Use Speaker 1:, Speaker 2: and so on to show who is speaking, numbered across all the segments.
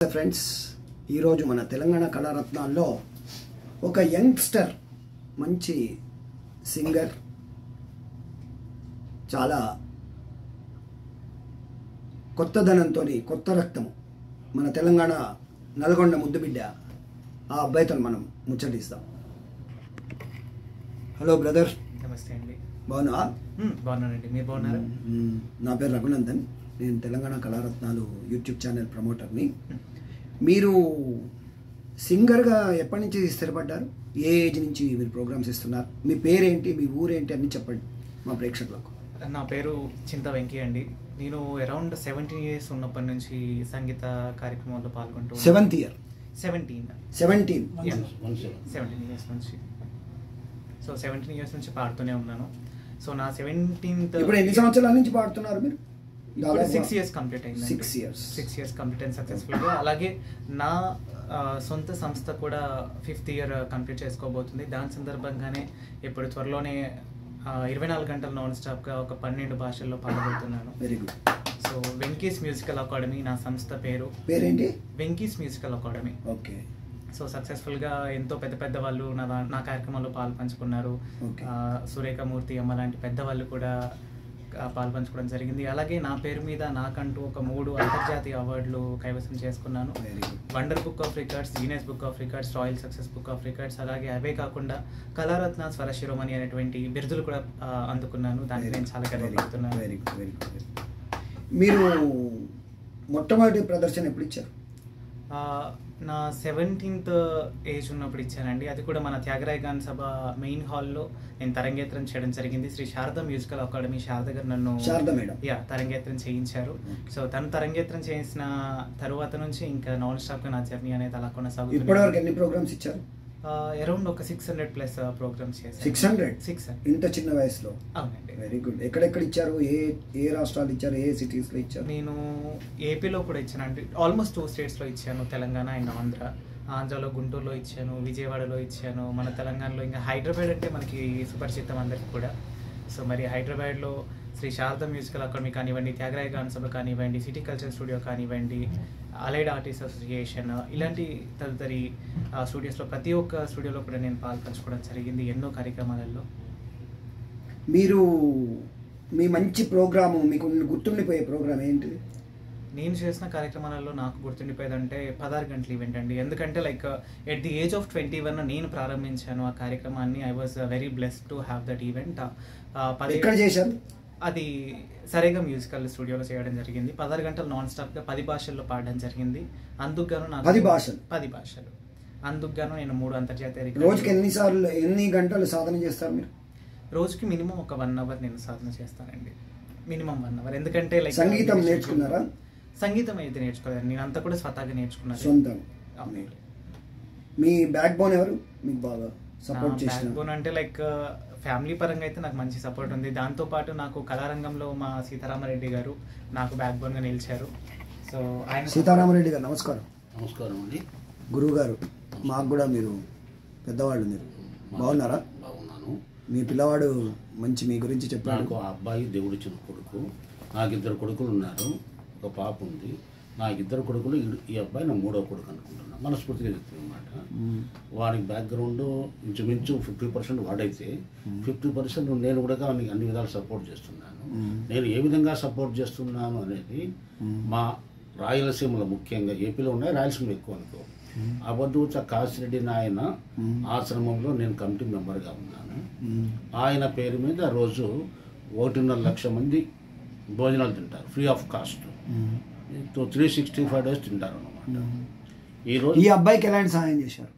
Speaker 1: Friends, ఈరోజు మన తెలంగాణ కళారత్నాల్లో ఒక యంగ్స్టర్ మంచి సింగర్, చాలా కొత్తదనంతో కొత్త రక్తము, మన తెలంగాణ నల్గొండ ముద్దుబిడ్డ, ఆ అబ్బాయితో మనం ముచ్చటిస్తాం. Hello brother.
Speaker 2: నమస్తే అండి.
Speaker 1: బాగున్నా?
Speaker 2: బాగున్నానండి. మీరు బాగున్నారా?
Speaker 1: నా పేరు రఘునందన్. నేను తెలంగాణ కళారత్నాలు యూట్యూబ్ ఛానల్ ప్రమోటర్ని. మీరు సింగర్గా ఎప్పటి నుంచి స్థిరపడ్డారు? ఏ ఏజ్ నుంచి మీరు ప్రోగ్రామ్స్ ఇస్తున్నారు? మీ పేరేంటి, మీ ఊరేంటి అన్ని చెప్పండి మా ప్రేక్షకులకు.
Speaker 2: నా పేరు చింత వెంకీ అండి. నేను అరౌండ్ 17 years ఉన్నప్పటి నుంచి సంగీత కార్యక్రమాల్లో పాల్గొంటూ
Speaker 1: 7th year
Speaker 2: 17 years నుంచి. సో 17 years నుంచి పాడుతూనే ఉన్నాను. సో నా 17th
Speaker 1: ఇప్పుడు ఎన్ని సంవత్సరాల నుంచి పాడుతున్నారు మీరు?
Speaker 2: 6 years కంప్లీట్ అయింది.
Speaker 1: 6 years
Speaker 2: కంప్లీట్ అయింది సక్సెస్ఫుల్గా. అలాగే నా సొంత సంస్థ కూడా 5th year కంప్లీట్ చేసుకోబోతుంది. దాని సందర్భంగానే ఇప్పుడు త్వరలోనే 24 గంటలు నాన్ స్టాప్గా ఒక 12 భాషల్లో పాల్గొడుతున్నాను.
Speaker 1: Very good.
Speaker 2: So Venky's musical academy నా సంస్థ
Speaker 1: పేరేంటి?
Speaker 2: Venky's musical academy.
Speaker 1: Okay.
Speaker 2: So సక్సెస్ఫుల్గా ఎంతో పెద్ద వాళ్ళు నా కార్యక్రమాల్లో పాల్పంచుకున్నారు. సురేఖమూర్తి అమ్మ లాంటి పెద్దవాళ్ళు కూడా పాల్పంచుకోవడం జరిగింది. అలాగే నా పేరు మీద నాకంటూ ఒక 3 అంతర్జాతీయ అవార్డులు కైవసం చేసుకున్నాను. Wonder book of records, genius book of records, royal success book of records, అలాగే అవే కాకుండా కళారత్న స్వర శిరోమణి అనేటువంటి బిరుదులు కూడా అందుకున్నాను. దానికి నేను చాలా గర్వపడుతున్నాను.
Speaker 1: Very good, very good. మీరు మొట్టమొదటి ప్రదర్శన ఎప్పుడు ఇచ్చారు?
Speaker 2: నా 17th ఏజ్ ఉన్నప్పుడు ఇచ్చానండి. అది కూడా మన త్యాగరాయ గాన సభ మెయిన్ హాల్లో నేను తరంగేత్రం చేయడం జరిగింది. శ్రీ శారద మ్యూజికల్ అకాడమీ శారద గారు నన్ను తరంగేత్రం చేయించారు. సో తను తరంగేత్రం చేసిన తరువాత నుంచి ఇంకా నాన్ స్టాప్గా నా జర్నీ అనేది అలా కొనసాగుతుంది.
Speaker 1: ఇప్పటివరకు ఎన్ని ప్రోగ్రామ్స్ ఇచ్చారు?
Speaker 2: అరౌండ్ ఒక 600+ ప్రోగ్రామ్స్ చేశాను.
Speaker 1: 600? ఇంత చిన్న వయసులో?
Speaker 2: అవునండి.
Speaker 1: Very good. ఎక్కడెక్కడ ఇచ్చారు? ఏ రాష్ట్రాలు ఇచ్చారు? ఏ సిటీస్లో ఇచ్చారు?
Speaker 2: నేను ఏపీలో కూడా ఇచ్చానండి. ఆల్మోస్ట్ 2 స్టేట్స్లో ఇచ్చాను, తెలంగాణ అండ్ ఆంధ్రాలో గుంటూరులో ఇచ్చాను, విజయవాడలో ఇచ్చాను, మన తెలంగాణలో ఇంకా హైదరాబాద్ అంటే మనకి సుపరిచితం అందరికీ కూడా. సో మరి హైదరాబాద్లో శ్రీ శారద మ్యూజికల్ అకాడమీ కానివ్వండి, త్యాగరాయ గాన సభ కానివ్వండి, సిటీ కల్చర్ స్టూడియో కానివ్వండి, అలైడ్ ఆర్టిస్ట్ అసోసియేషన్, ఇలాంటి తదితరి స్టూడియోస్లో ప్రతి ఒక్క స్టూడియోలో కూడా నేను పాల్పంచుకోవడం జరిగింది ఎన్నో కార్యక్రమాలలో.
Speaker 1: మీరు మీ మంచి ప్రోగ్రాము, మీకు గుర్తుండిపోయే ప్రోగ్రామ్ ఏంటిది?
Speaker 2: నేను చేసిన కార్యక్రమాలలో నాకు గుర్తుండిపోయేదంటే 16 గంటల ఈవెంట్ అండి. ఎందుకంటే like at the age of 21 నేను ప్రారంభించాను ఆ కార్యక్రమాన్ని. I was very blessed to have that event.
Speaker 1: ఎక్కడ చేశారు?
Speaker 2: అది సరేగా మ్యూజికల్ స్టూడియోలో చేయడం జరిగింది. 16 గంటలు నాన్ స్టాప్గా 10 భాషల్లో పాడడం జరిగింది. అందుకు గాను నాకు 10 భాషలు అందుకు గాను నేను 3 అంతర్జాతీయ.
Speaker 1: రోజుకి ఎన్ని గంటలు సాధన చేస్తారు మీరు?
Speaker 2: రోజుకి మినిమం ఒక 1 hour నేను సాధన చేస్తానండి. Minimum 1 hour. ఎందుకంటే లైక్
Speaker 1: సంగీతం నేర్చుకున్నారా?
Speaker 2: సంగీతం అయితే నేర్చుకోలేదు, నేను అంతా కూడా స్వతహాగా నేర్చుకున్నాను.
Speaker 1: సొంతం. మీ బ్యాక్ బోన్ ఎవరు మీకు బాగా సపోర్ట్ చేసిన?
Speaker 2: బ్యాక్ బోన్ అంటే లైక్ ఫ్యామిలీ పరంగా అయితే నాకు మంచి సపోర్ట్ ఉంది. దాంతోపాటు నాకు కళారంగంలో మా సీతారామరెడ్డి గారు నాకు బ్యాక్ బోన్గా నిలిచారు. సో ఆయన
Speaker 1: సీతారామరెడ్డి గారు నమస్కారం.
Speaker 3: నమస్కారం అండి.
Speaker 1: గురువు గారు, మాకు కూడా మీరు పెద్దవాళ్ళు, మీరు బాగున్నారా?
Speaker 3: బాగున్నాను.
Speaker 1: మీ పిల్లవాడు మంచి మీ గురించి చెప్పాడు.
Speaker 3: నాకు ఆ అబ్బాయి దేవుడిచ్చిన కొడుకు. నాకు 2 కొడుకులు ఉన్నారు, ఒక పాప ఉంది. నాకు 2 కొడుకులు, ఈ అబ్బాయి నా 3వ కొడుకు అనుకుంటున్నాను. మనస్ఫూర్తిగా చెప్తాను అనమాట. వానికి బ్యాక్గ్రౌండ్ ఇంచుమించు 50% వాడైతే 50% నేను కూడా అన్ని విధాలు సపోర్ట్ చేస్తున్నాను. నేను ఏ విధంగా సపోర్ట్ చేస్తున్నాను అనేది మా రాయలసీమలో, ముఖ్యంగా ఏపీలో ఉన్నాయి, రాయలసీమలో ఎక్కువ అనుకో. అబద్ధూచ కాశిరెడ్డి నాయన ఆశ్రమంలో నేను కమిటీ మెంబర్గా ఉన్నాను. ఆయన పేరు మీద రోజు 1.5 లక్ష మంది భోజనాలు తింటారు, ఫ్రీ ఆఫ్ కాస్ట్. 365 days తింటారు అన్నమాట. ఈరోజు
Speaker 1: ఈ అబ్బాయికి ఎలాంటి సహాయం చేశారు?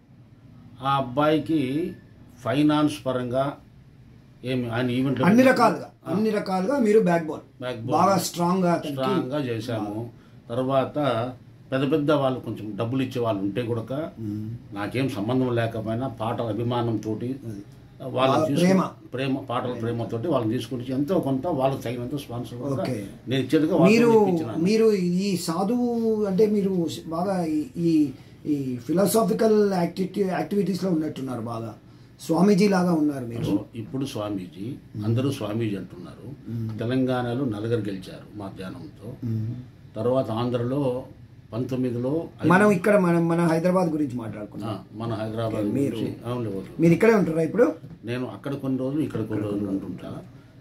Speaker 3: ఆ అబ్బాయికి ఫైనాన్స్ పరంగా ఏమి ఆయన ఈవెంట్
Speaker 1: అన్ని రకాలుగా మీరు బ్యాక్ బోన్ బాగా స్ట్రాంగ్గా
Speaker 3: చేశాము. తర్వాత పెద్ద వాళ్ళు కొంచెం డబ్బులు ఇచ్చే వాళ్ళు ఉంటే కూడా నాకేం సంబంధం లేకపోయినా పాటల అభిమానంతో వాళ్ళని పాటల ప్రేమతోటి వాళ్ళని తీసుకొచ్చి ఎంతో కొంత వాళ్ళకి తగినంత స్పాన్సర్ నేను ఇచ్చేదిగా.
Speaker 1: మీరు ఈ సాధువు అంటే మీరు బాగా ఈ ఫిలాసాఫికల్ యాక్టివిటీస్లో ఉన్నట్టున్నారు, బాగా స్వామీజీ లాగా ఉన్నారు మీరు.
Speaker 3: ఇప్పుడు స్వామీజీ, అందరూ స్వామీజీ అంటున్నారు. తెలంగాణలో 4 గెలిచారు మా ధ్యానంతో. తర్వాత ఆంధ్రలో 19లో
Speaker 1: మనం ఇక్కడ మన హైదరాబాద్ గురించి మాట్లాడుకున్నాం.
Speaker 3: మన హైదరాబాద్
Speaker 1: మీరు ఇక్కడే ఉంటారా ఇప్పుడు?
Speaker 3: నేను అక్కడ కొన్ని రోజులు ఇక్కడ కొన్ని రోజులు ఉంటుంటా.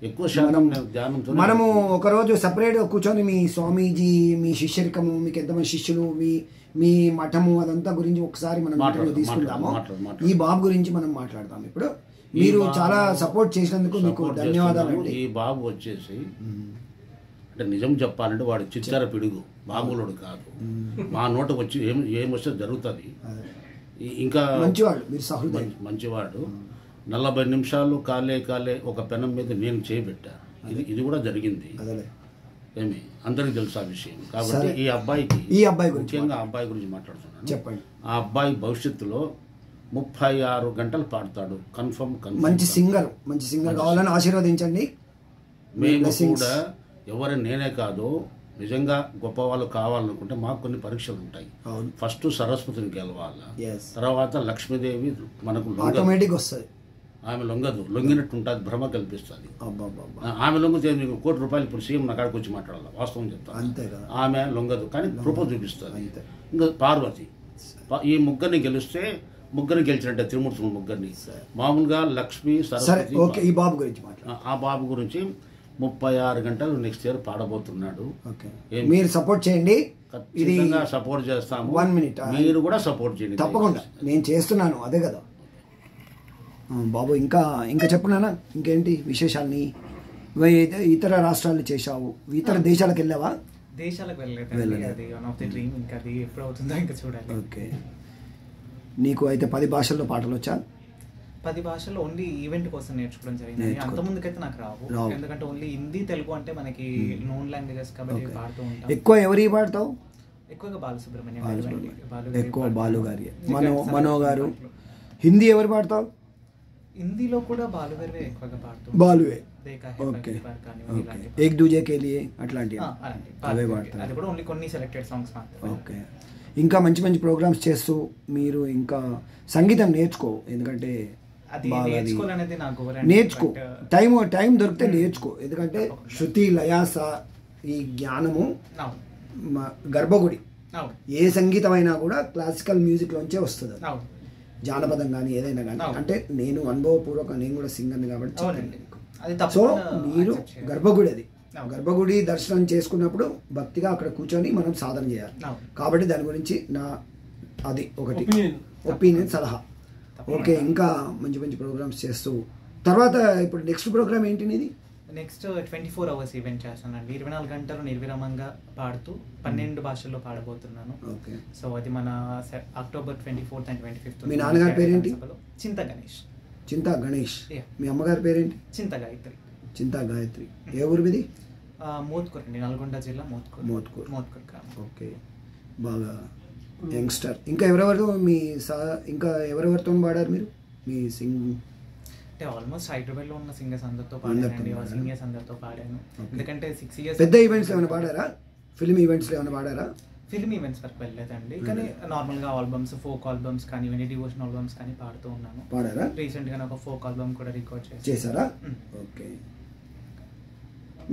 Speaker 3: ఎక్కువ శాతం ధ్యానంతో
Speaker 1: మనము ఒకరోజు సపరేట్గా కూర్చొని మీ స్వామీజీ, మీ శిష్యరికము, మీకు ఎంతమంది శిష్యులు, మీ మఠము అదంతా గురించి ఒకసారి మనం తీసుకుంటాము. ఈ బాబు గురించి మనం మాట్లాడతాం. ఇప్పుడు మీరు చాలా సపోర్ట్ చేసినందుకు మీకు ధన్యవాదాలు.
Speaker 3: ఈ బాబు వచ్చేసి అంటే నిజం చెప్పాలంటే వాడు చిచ్చర పిడుగు, మామూలుడు కాదు. మా నోట వచ్చి ఏమొస్తే జరుగుతుంది. ఇంకా
Speaker 1: మంచివాడు, మీరు సహృదయం,
Speaker 3: మంచివాడు. 40 నిమిషాలు కాలే ఒక పెనం మీద నేను చేయబెట్టా. ఇది కూడా జరిగింది. ఏమి అందరికి తెలుసు ఆ విషయం. కాబట్టి ఈ అబ్బాయి ముఖ్యంగా అబ్బాయి గురించి మాట్లాడుతున్నాను.
Speaker 1: చెప్పండి.
Speaker 3: ఆ అబ్బాయి భవిష్యత్తులో 36 గంటలు పాడతాడు. కన్ఫర్మ్.
Speaker 1: మంచి సింగర్ కావాలని ఆశీర్వదించండి.
Speaker 3: మేము కూడా ఎవరైనా నేనే కాదు, నిజంగా గొప్ప వాళ్ళు కావాలనుకుంటే మాకు కొన్ని పరీక్షలు ఉంటాయి. ఫస్ట్ సరస్వతిని గెలవాలా, తర్వాత లక్ష్మీదేవి మనకు
Speaker 1: ఆటోమేటిక్ వస్తుంది.
Speaker 3: ఆమె లొంగినట్టు ఉంటుంది, భ్రమ కల్పిస్తుంది. ఆమె లొంగితే మీకు ₹1 కోటి ఇప్పుడు సీఎం నా కాడికి వచ్చి మాట్లాడాలి, వాస్తవం చెప్తాను. ఆమె లొంగదు కానీ కృప చూపిస్తుంది. ఇంకా పార్వతి, ఈ ముగ్గురిని గెలిస్తే ముగ్గురిని గెలిచినట్టే, త్రిమూర్తులు ముగ్గురిని. మామూలుగా లక్ష్మి, సరస్వతి. ఆ బాబు గురించి 36 గంటలు నెక్స్ట్ ఇయర్ పాడబోతున్నాడు.
Speaker 1: మీరు సపోర్ట్ చేయండి,
Speaker 3: ఖచ్చితంగా సపోర్ట్ చేస్తాము.
Speaker 1: 1 మినిట్
Speaker 3: మీరు కూడా సపోర్ట్ చేయండి.
Speaker 1: తప్పకుండా నేను చేస్తున్నాను, అదే కదా బాబు. ఇంకా చెప్పున్నానా, ఇంకేంటి విశేషాలని? ఇతర రాష్ట్రాలు చేశావు, ఇతర దేశాలకు వెళ్ళావా?
Speaker 2: దేశాలకు వెళ్ళలేదు. ఇంకా అది ఎప్పుడు అవుతుందో ఇంకా చూడాలి.
Speaker 1: ఓకే. నీకు అయితే 10 భాషల్లో పాటలు వచ్చా?
Speaker 2: 10 భాషల్లో ఓన్లీ ఈవెంట్ కోసం నేర్చుకోవడం జరిగింది. అంత ముందుకైతే నాకు రావు, ఎందుకంటే ఓన్లీ హిందీ, తెలుగు అంటే మనకి నోన్ లాంగ్వేజెస్ కాబట్టి పాడుతూ ఉంటాం.
Speaker 1: ఎక్కువ ఎవరి పాడతావు?
Speaker 2: ఎక్కువగా బాలసుబ్రహ్మణ్యం,
Speaker 1: ఎక్కువ బాలు గారి, మనో గారు. హిందీ ఎవరు పాడతావు?
Speaker 2: హిందీలో కూడా బాలు గారే ఎక్కువగా పాడుతాం.
Speaker 1: బాలువే. ఏక్ దూజే కే లియే అట్లాంటివి అవే పాడతారు.
Speaker 2: అది కూడా ఓన్లీ కొన్ని సెలెక్టెడ్ సాంగ్స్ మాత్రమే.
Speaker 1: ఓకే. ఇంకా మంచి మంచి ప్రోగ్రామ్స్ చేస్తూ మీరు ఇంకా సంగీతం నేర్చుకో, ఎందుకంటే నేర్చుకో, టైం దొరికితే నేర్చుకో. ఎందుకంటే శృతి, లయాస, ఈ జ్ఞానము గర్భగుడి. ఏ సంగీతం అయినా కూడా క్లాసికల్ మ్యూజిక్ లోంచే వస్తుంది. జానపదం కానీ ఏదైనా కానీ. అంటే నేను అనుభవపూర్వక, నేను కూడా సింగర్ని కాబట్టి. సో మీరు గర్భగుడి, అది గర్భగుడి దర్శనం చేసుకున్నప్పుడు భక్తిగా అక్కడ కూర్చొని మనం సాధన చేయాలి. కాబట్టి దాని గురించి అది ఒకటి ఒపీనియన్, సలహా. ఓకే. ఇంకా మంచి మంచి ప్రోగ్రామ్స్ చేస్తూ తర్వాత ఇప్పుడు నెక్స్ట్ ప్రోగ్రామ్ ఏంటి నీది?
Speaker 2: నెక్స్ట్ 24 hours ఈవెంట్ చేస్తానండి. 24 గంటలు నిర్విరామంగా పాడుతూ 12 భాషల్లో పాడబోతున్నాను.
Speaker 1: ఓకే.
Speaker 2: సో అది మన అక్టోబర్ 24th and 25th.
Speaker 1: మీ నాన్నగారి పేరేంటి?
Speaker 2: చింతా గణేష్.
Speaker 1: చింతా గణేష్. మీ అమ్మగారి పేరేంటి?
Speaker 2: చింతా గాయత్రి.
Speaker 1: చింతా గాయత్రి. ఏ ఊరు మీది?
Speaker 2: మోత్కూర్ అండి, నల్గొండ జిల్లా మోత్కూర్ గ్రామం.
Speaker 1: ఓకే. బాగా యంగ్స్టర్. ఇంకా ఎవరెవరితో ఇంకా ఎవరెవరితో పాడారు మీరు? మీ
Speaker 2: అంటే ఆల్మోస్ట్ హైదరాబాద్లో ఉన్న సింగర్స్ అందరితో పాడానండి, సింగర్స్ అందరితో పాడాను. ఎందుకంటే 6 years.
Speaker 1: పెద్ద ఈవెంట్స్ ఏమైనా పాడారా? ఫిల్మ్ ఈవెంట్స్లో ఏమైనా పాడారా?
Speaker 2: ఫిల్మ్ ఈవెంట్స్ వరకు వెళ్ళలేదండి, కానీ నార్మల్గా ఆల్బమ్స్, ఫోక్ ఆల్బమ్స్ కానివ్వండి, డివోషన్ ఆల్బమ్స్ కానీ పాడుతూ ఉన్నాను.
Speaker 1: పాడారా?
Speaker 2: రీసెంట్గా ఒక ఫోక్ ఆల్బమ్ కూడా రికార్డ్
Speaker 1: చేశారా? ఓకే.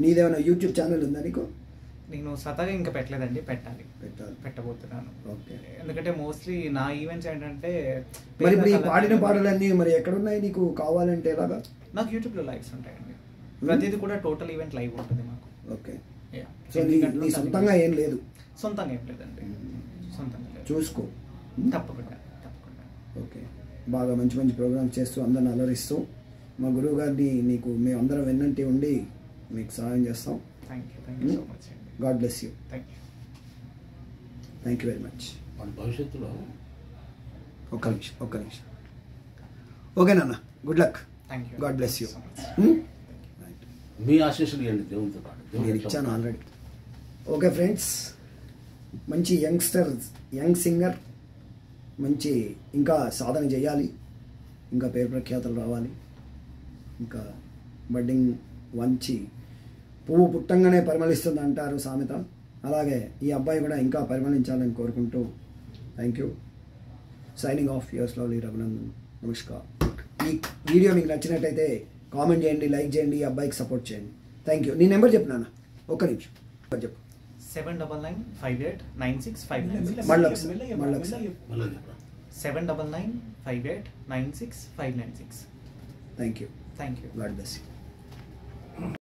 Speaker 1: నీదేమైనా యూట్యూబ్ ఛానల్ ఉందా నీకు?
Speaker 2: నేను స్వతహాగా ఇంకా పెట్టలేదండి, పెట్టబోతున్నాను.
Speaker 1: ఓకే.
Speaker 2: ఎందుకంటే మోస్ట్లీ నా ఈవెంట్స్ ఏంటంటే
Speaker 1: మరి ఇప్పుడు ఈ పాడిన పాటలన్నీ మరి ఎక్కడ ఉన్నాయి నీకు కావాలంటే ఎలాగా?
Speaker 2: నాకు యూట్యూబ్లో లైవ్స్ ఉంటాయండి, ప్రతిదీ కూడా టోటల్ ఈవెంట్ లైవ్ ఉంటుంది మాకు.
Speaker 1: ఓకే. సో నీ సొంతంగా ఏం లేదు?
Speaker 2: సొంతంగా ఏం లేదండి, సొంతంగా లేదు.
Speaker 1: చూసుకో.
Speaker 2: తప్పకుండా.
Speaker 1: ఓకే. బాగా మంచి మంచి ప్రోగ్రామ్స్ చేస్తూ అందరిని అలరిస్తూ మా గురువు గారిని నీకు మేము అందరం వెన్నంటి ఉండి మీకు సహాయం చేస్తాం.
Speaker 2: Thank you so much.
Speaker 1: God bless you.
Speaker 2: Thank you
Speaker 1: very much.
Speaker 3: మన భవిష్యత్తులో
Speaker 1: ఒక్క నిమిషం. ఓకే నాన్న, good luck. God bless you.
Speaker 3: మీ ఆశీస్సులు ఏంటి దేవునితో పాటు?
Speaker 1: నేను ఇచ్చాను ఆల్రెడీ. ఓకే ఫ్రెండ్స్, మంచి యంగ్ సింగర్, మంచి ఇంకా సాధన చేయాలి, ఇంకా పేరు ప్రఖ్యాతలు రావాలి, ఇంకా బడ్డింగ్ వంచి పువ్వు పుట్టంగానే పరిమళిస్తుంది అంటారు సామెత. అలాగే ఈ అబ్బాయి కూడా ఇంకా పరిమళించాలని కోరుకుంటూ thank you. Signing off yours lovely Raghunandan. నమస్కారం. ఈ వీడియో మీకు నచ్చినట్టయితే కామెంట్ చేయండి, లైక్ చేయండి, ఈ అబ్బాయికి సపోర్ట్ చేయండి. Thank you. నీ నెంబర్ చెప్పు నాన్న, ఒక్క నిమిషం చెప్పు.
Speaker 2: 79958965996.
Speaker 1: మళ్ళీ ఒకసారి.
Speaker 3: మళ్ళీ చెప్పరా
Speaker 2: 79958965996.
Speaker 1: Thank you.
Speaker 2: Thank you.
Speaker 1: God bless you.